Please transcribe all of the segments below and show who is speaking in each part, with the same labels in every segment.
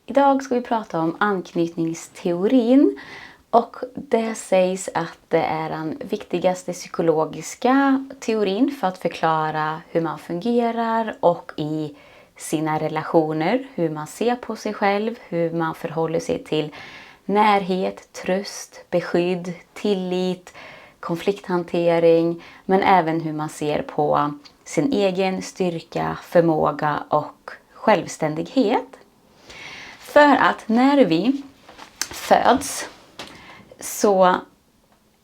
Speaker 1: Idag ska vi prata om anknytningsteorin, och det sägs att det är den viktigaste psykologiska teorin för att förklara hur man fungerar och i sina relationer, hur man ser på sig själv, hur man förhåller sig till närhet, tröst, beskydd, tillit, konflikthantering, men även hur man ser på sin egen styrka, förmåga och självständighet. För att när vi föds så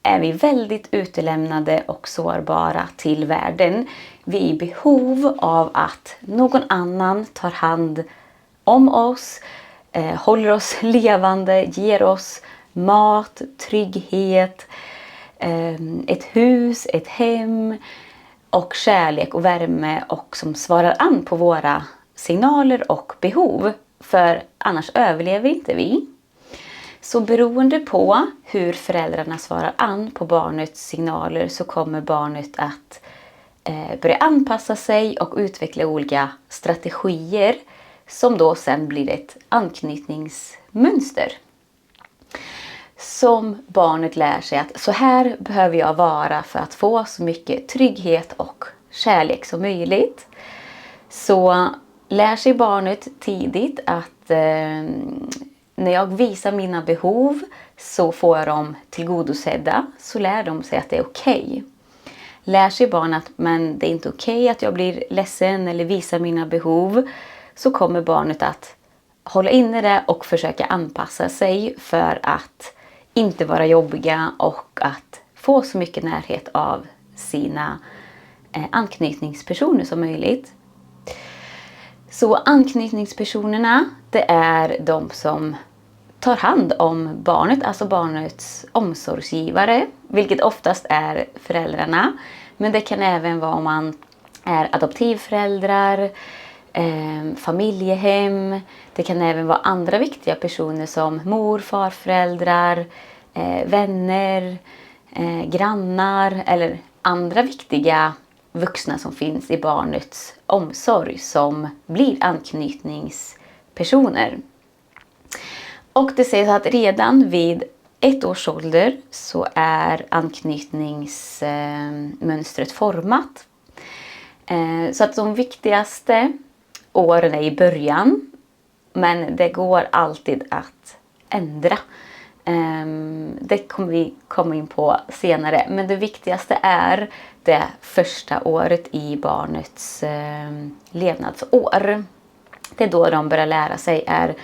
Speaker 1: är vi väldigt utelämnade och sårbara till världen. Vi är i behov av att någon annan tar hand om oss, håller oss levande, ger oss mat, trygghet, ett hus, ett hem och kärlek och värme, och som svarar an på våra signaler och behov. För annars överlever inte vi. Så beroende på hur föräldrarna svarar an på barnets signaler så kommer barnet att börja anpassa sig och utveckla olika strategier som då sen blir ett anknytningsmönster. Som barnet lär sig att så här behöver jag vara för att få så mycket trygghet och kärlek som möjligt. Så lär sig barnet tidigt att när jag visar mina behov så får jag dem tillgodosedda, så lär de sig att det är okej. Lär sig barn att men det är inte okej att jag blir ledsen eller visar mina behov, så kommer barnet att hålla inne det och försöka anpassa sig för att inte vara jobbiga och att få så mycket närhet av sina anknytningspersoner som möjligt. Så anknytningspersonerna, det är de som tar hand om barnet, alltså barnets omsorgsgivare, vilket oftast är föräldrarna. Men det kan även vara om man är adoptivföräldrar, familjehem. Det kan även vara andra viktiga personer som mor, farföräldrar, vänner, grannar eller andra viktiga vuxna som finns i barnets omsorg som blir anknytningspersoner. Och det sägs att redan vid 1 års ålder så är anknytningsmönstret format. Så att de viktigaste åren är i början, men det går alltid att ändra. Det kommer vi komma in på senare, men det viktigaste är det första året i barnets levnadsår. Det är då de börjar lära sig, är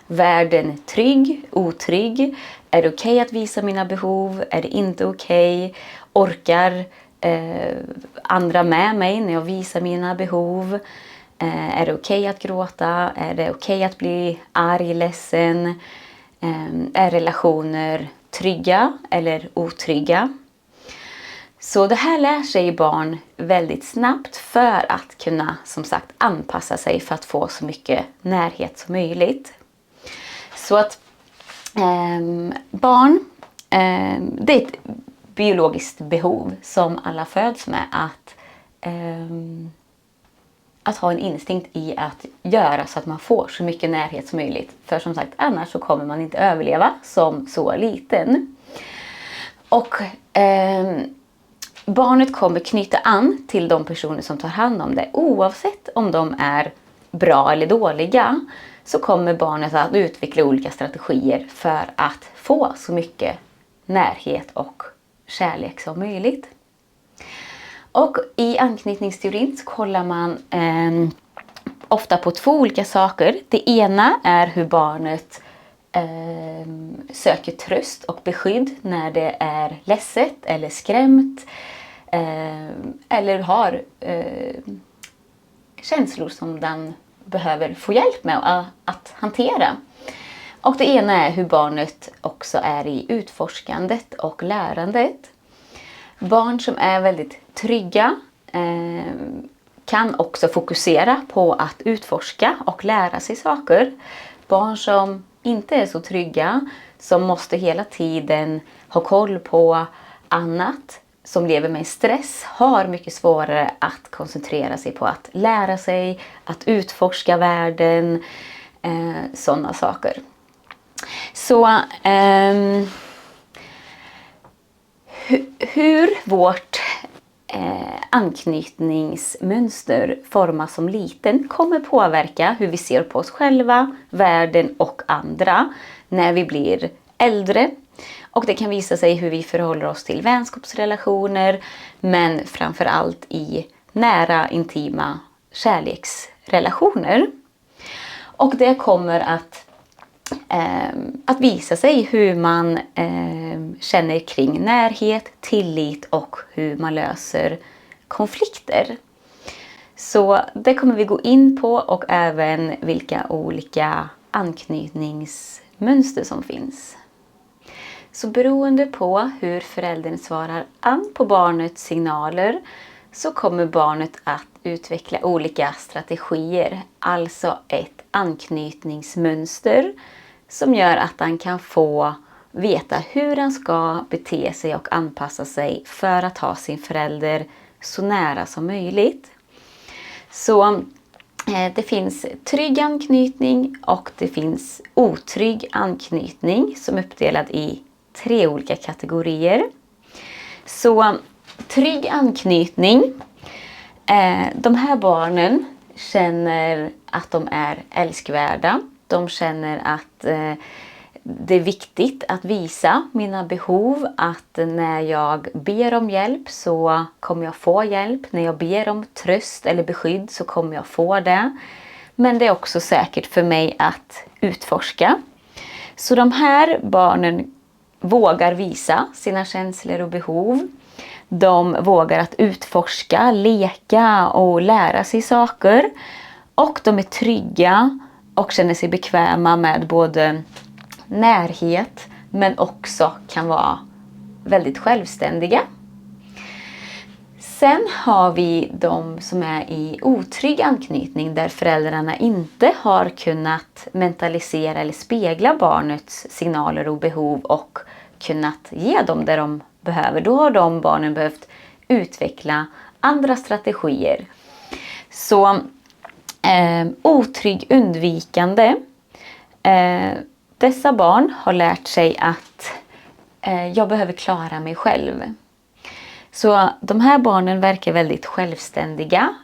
Speaker 1: världen trygg, otrygg? Är det okej att visa mina behov? Är det inte okej? Orkar andra med mig när jag visar mina behov? Är det okej att gråta? Är det okej att bli arg, ledsen? Är relationer trygga eller otrygga? Så det här lär sig barn väldigt snabbt för att kunna, som sagt, anpassa sig för att få så mycket närhet som möjligt. Så att barn, det är ett biologiskt behov som alla föds med, att ha en instinkt i att göra så att man får så mycket närhet som möjligt. För som sagt, annars så kommer man inte överleva som så liten. Och barnet kommer knyta an till de personer som tar hand om det. Oavsett om de är bra eller dåliga, så kommer barnet att utveckla olika strategier för att få så mycket närhet och kärlek som möjligt. Och i anknytningsteorin så kollar man ofta på 2 olika saker. Det ena är hur barnet söker tröst och beskydd när det är ledset eller skrämt. Eller har känslor som den behöver få hjälp med att hantera. Och det ena är hur barnet också är i utforskandet och lärandet. Barn som är väldigt trygga kan också fokusera på att utforska och lära sig saker. Barn som inte är så trygga, som måste hela tiden ha koll på annat, som lever med stress, har mycket svårare att koncentrera sig på att lära sig, att utforska världen, sådana saker. Så hur vårt anknytningsmönster formas som liten kommer påverka hur vi ser på oss själva, världen och andra när vi blir äldre. Och det kan visa sig hur vi förhåller oss till vänskapsrelationer, men framförallt i nära, intima kärleksrelationer. Och det kommer att visa sig hur man känner kring närhet, tillit och hur man löser konflikter. Så det kommer vi gå in på, och även vilka olika anknytningsmönster som finns. Så beroende på hur föräldern svarar an på barnets signaler så kommer barnet att utveckla olika strategier, alltså ett anknytningsmönster som gör att han kan få veta hur han ska bete sig och anpassa sig för att ha sin förälder så nära som möjligt. Så det finns trygg anknytning och det finns otrygg anknytning som är uppdelad i 3 olika kategorier. Så trygg anknytning, de här barnen känner att de är älskvärda. De känner att det är viktigt att visa mina behov, att när jag ber om hjälp så kommer jag få hjälp. När jag ber om tröst eller beskydd så kommer jag få det. Men det är också säkert för mig att utforska. Så de här barnen vågar visa sina känslor och behov. De vågar att utforska, leka och lära sig saker. Och de är trygga och känner sig bekväma med både närhet men också kan vara väldigt självständiga. Sen har vi de som är i otrygg anknytning där föräldrarna inte har kunnat mentalisera eller spegla barnets signaler och behov och kunnat ge dem det de behöver. Då har de barnen behövt utveckla andra strategier. Så otrygg undvikande. Dessa barn har lärt sig att jag behöver klara mig själv. Så de här barnen verkar väldigt självständiga.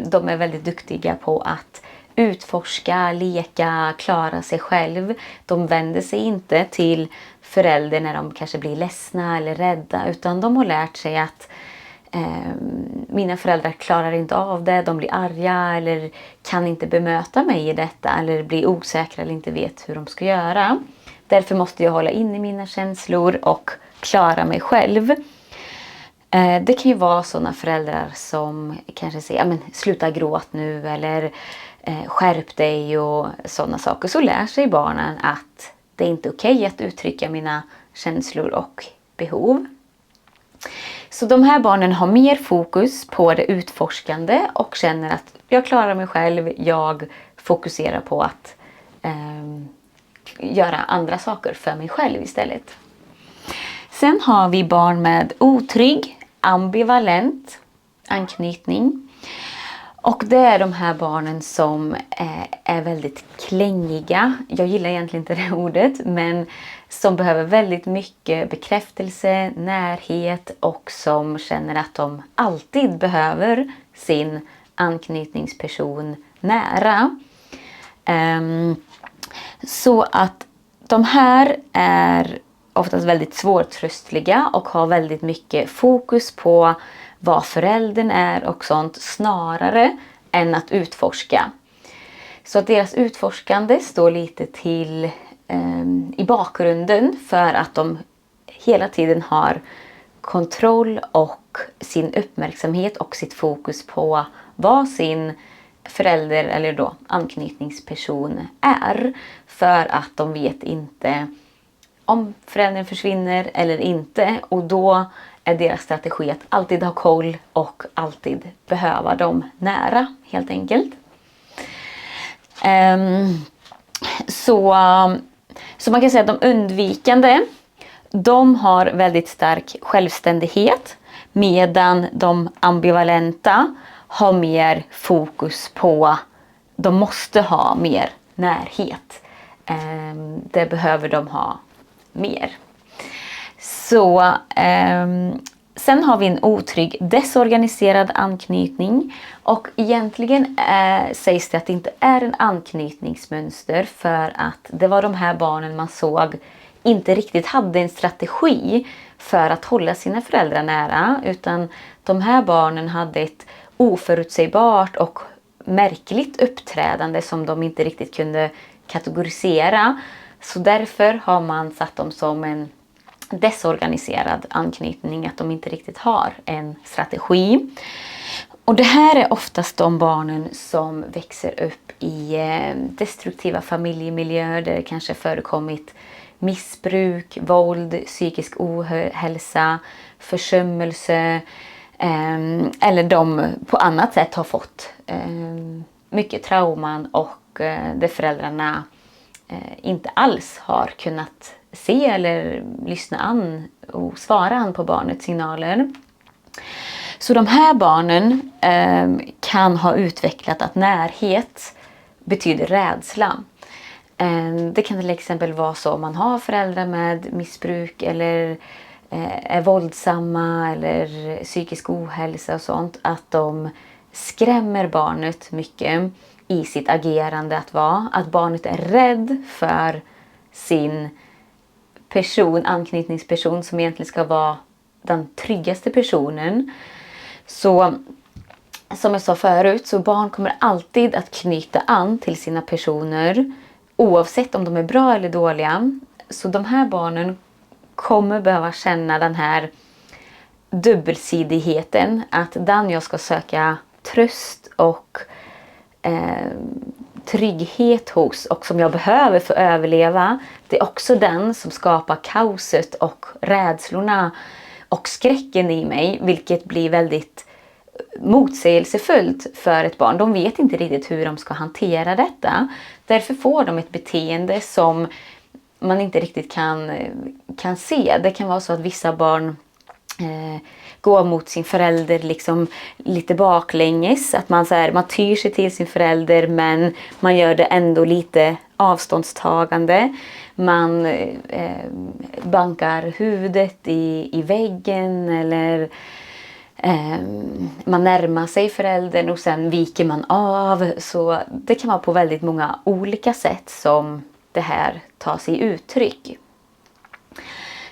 Speaker 1: De är väldigt duktiga på att utforska, leka, klara sig själv. De vänder sig inte till föräldrar när de kanske blir ledsna eller rädda, utan de har lärt sig att mina föräldrar klarar inte av det, de blir arga eller kan inte bemöta mig i detta eller blir osäkra eller inte vet hur de ska göra. Därför måste jag hålla inne mina känslor och klara mig själv. Det kan ju vara sådana föräldrar som kanske säger men sluta gråt nu eller skärp dig och sådana saker. Så lär sig barnen att det är inte okej att uttrycka mina känslor och behov. Så de här barnen har mer fokus på det utforskande och känner att jag klarar mig själv. Jag fokuserar på att göra andra saker för mig själv istället. Sen har vi barn med otrygg, ambivalent anknytning. Och det är de här barnen som är väldigt klängiga. Jag gillar egentligen inte det ordet, men som behöver väldigt mycket bekräftelse, närhet och som känner att de alltid behöver sin anknytningsperson nära. Så att de här är oftast väldigt svårtröstliga och har väldigt mycket fokus på vad föräldern är och sånt snarare än att utforska. Så att deras utforskande står lite till i bakgrunden för att de hela tiden har kontroll och sin uppmärksamhet och sitt fokus på vad sin förälder eller då anknytningsperson är. För att de vet inte om föräldern försvinner eller inte, och då är deras strategi att alltid ha koll och alltid behöva dem nära helt enkelt. Så man kan säga att de undvikande, de har väldigt stark självständighet, medan de ambivalenta har mer fokus på, de måste ha mer närhet. Det behöver de ha mer. Så sen har vi en otrygg desorganiserad anknytning, och egentligen sägs det att det inte är en anknytningsmönster, för att det var de här barnen man såg inte riktigt hade en strategi för att hålla sina föräldrar nära, utan de här barnen hade ett oförutsägbart och märkligt uppträdande som de inte riktigt kunde kategorisera. Så därför har man satt dem som en desorganiserad anknytning, att de inte riktigt har en strategi. Och det här är oftast de barnen som växer upp i destruktiva familjemiljöer där det kanske förekommit missbruk, våld, psykisk ohälsa, försummelse, eller de på annat sätt har fått mycket trauman, och där föräldrarna inte alls har kunnat se eller lyssna an och svara an på barnets signaler. Så de här barnen kan ha utvecklat att närhet betyder rädsla. Det kan till exempel vara så om man har föräldrar med missbruk eller är våldsamma eller psykisk ohälsa och sånt, att de skrämmer barnet mycket i sitt agerande att barnet är rädd för sin anknytningsperson som egentligen ska vara den tryggaste personen. Så som jag sa förut, så barn kommer alltid att knyta an till sina personer oavsett om de är bra eller dåliga. Så de här barnen kommer behöva känna den här dubbelsidigheten, att den jag ska söka tröst och trygghet hos, och som jag behöver för att överleva, det är också den som skapar kaoset och rädslorna och skräcken i mig, vilket blir väldigt motsägelsefullt för ett barn. De vet inte riktigt hur de ska hantera detta. Därför får de ett beteende som man inte riktigt kan se. Det kan vara så att vissa barn går mot sin förälder liksom lite baklänges. Att man tyr sig till sin förälder, men man gör det ändå lite avståndstagande. Man bankar huvudet i väggen, eller man närmar sig föräldern och sen viker man av. Så det kan vara på väldigt många olika sätt som det här tar sig uttryck.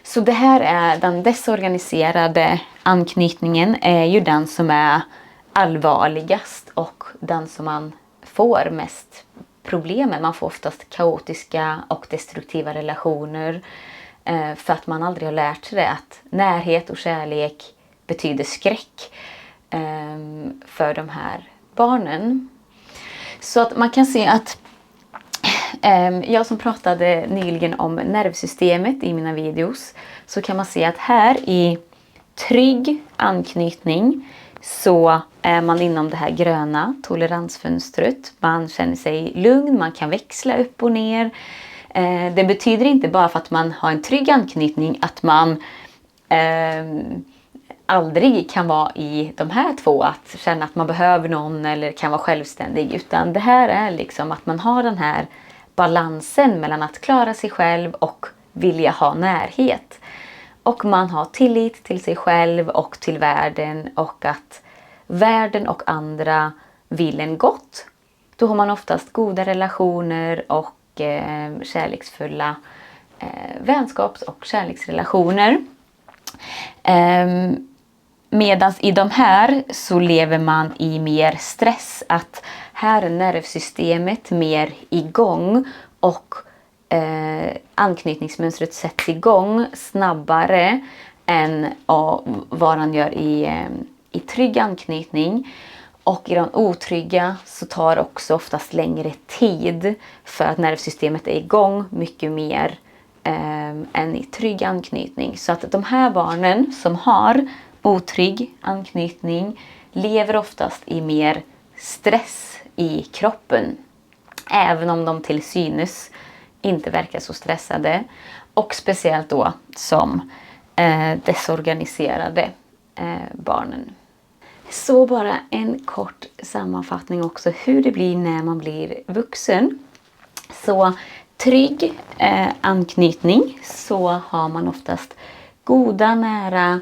Speaker 1: Så det här är den desorganiserade anknytningen, är ju den som är allvarligast och den som man får mest problem med. Man får oftast kaotiska och destruktiva relationer för att man aldrig har lärt sig det, att närhet och kärlek betyder skräck för de här barnen. Så att man kan se att jag som pratade nyligen om nervsystemet i mina videos, så kan man se att här i trygg anknytning så är man inom det här gröna toleransfönstret. Man känner sig lugn, man kan växla upp och ner. Det betyder inte bara för att man har en trygg anknytning att man aldrig kan vara i de här två, att känna att man behöver någon eller kan vara självständig, utan det här är liksom att man har den här balansen mellan att klara sig själv och vilja ha närhet. Och man har tillit till sig själv och till världen, och att världen och andra vill en gott. Då har man oftast goda relationer och kärleksfulla vänskaps- och kärleksrelationer. Medan i de här så lever man i mer stress, att här är nervsystemet mer igång och anknytningsmönstret sätts igång snabbare än vad han gör i trygg anknytning. Och i de otrygga så tar det också oftast längre tid, för att nervsystemet är igång mycket mer än i trygg anknytning. Så att de här barnen som har otrygg anknytning lever oftast i mer stress i kroppen, även om de till synes inte verkar så stressade, och speciellt då som desorganiserade barnen. Så bara en kort sammanfattning också hur det blir när man blir vuxen. Så trygg anknytning, så har man oftast goda, nära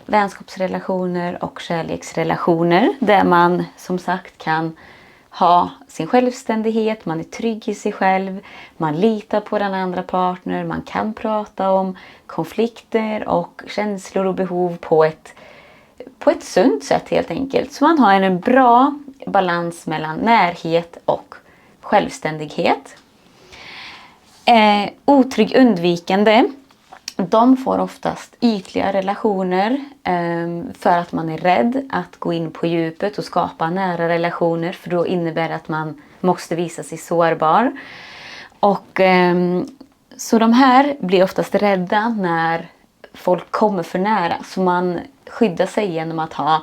Speaker 1: vänskapsrelationer och kärleksrelationer där man som sagt kan ha sin självständighet, man är trygg i sig själv, man litar på den andra partner, man kan prata om konflikter och känslor och behov på ett sunt sätt helt enkelt. Så man har en bra balans mellan närhet och självständighet. Otrygg undvikande. De får oftast ytliga relationer för att man är rädd att gå in på djupet och skapa nära relationer. För då innebär det att man måste visa sig sårbar. Och så de här blir oftast rädda när folk kommer för nära. Så man skyddar sig genom att ha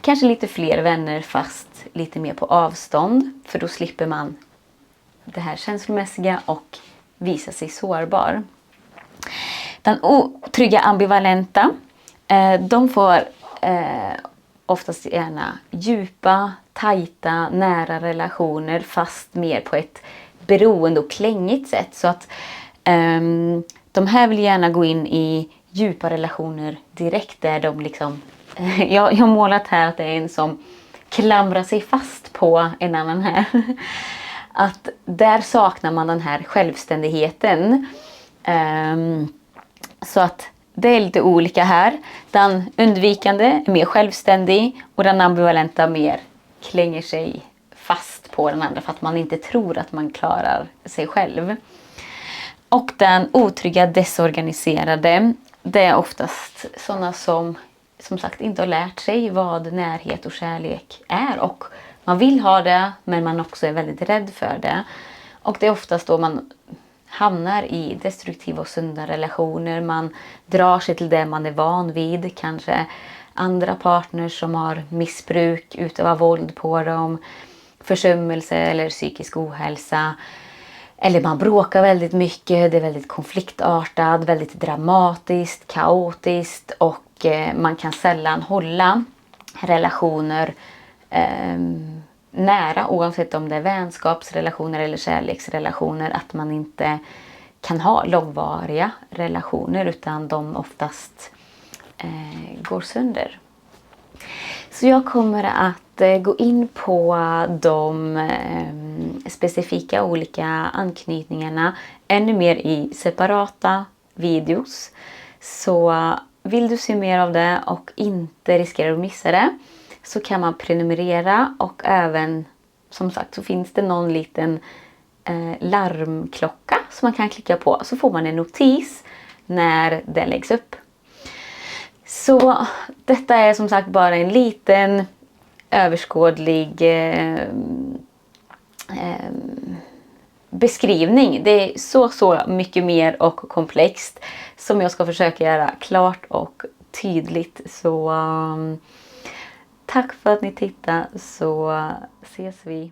Speaker 1: kanske lite fler vänner fast lite mer på avstånd. För då slipper man det här känslomässiga och visa sig sårbar. Den otrygga ambivalenta, de får oftast gärna djupa, tajta, nära relationer fast mer på ett beroende och klängigt sätt. Så att de här vill gärna gå in i djupa relationer direkt där de liksom... jag har målat här att det är en som klamrar sig fast på en annan här. Att där saknar man den här självständigheten. Så att det är lite olika här. Den undvikande är mer självständig och den ambivalenta mer klänger sig fast på den andra för att man inte tror att man klarar sig själv. Och den otrygga desorganiserade, det är oftast sådana som sagt inte har lärt sig vad närhet och kärlek är. Och man vill ha det men man också är väldigt rädd för det. Och det är oftast då man hamnar i destruktiva och sunda relationer. Man drar sig till det man är van vid. Kanske andra partners som har missbruk, utövar våld på dem, försummelse eller psykisk ohälsa. Eller man bråkar väldigt mycket, det är väldigt konfliktartat, väldigt dramatiskt, kaotiskt och man kan sällan hålla relationer nära, oavsett om det är vänskapsrelationer eller kärleksrelationer, att man inte kan ha långvariga relationer utan de oftast går sönder. Så jag kommer att gå in på de specifika olika anknytningarna ännu mer i separata videos. Så vill du se mer av det och inte riskera att missa det, så kan man prenumerera och även som sagt så finns det någon liten larmklocka som man kan klicka på, så får man en notis när det läggs upp. Så detta är som sagt bara en liten överskådlig beskrivning. Det är så mycket mer och komplext som jag ska försöka göra klart och tydligt. Så tack för att ni tittade, så ses vi.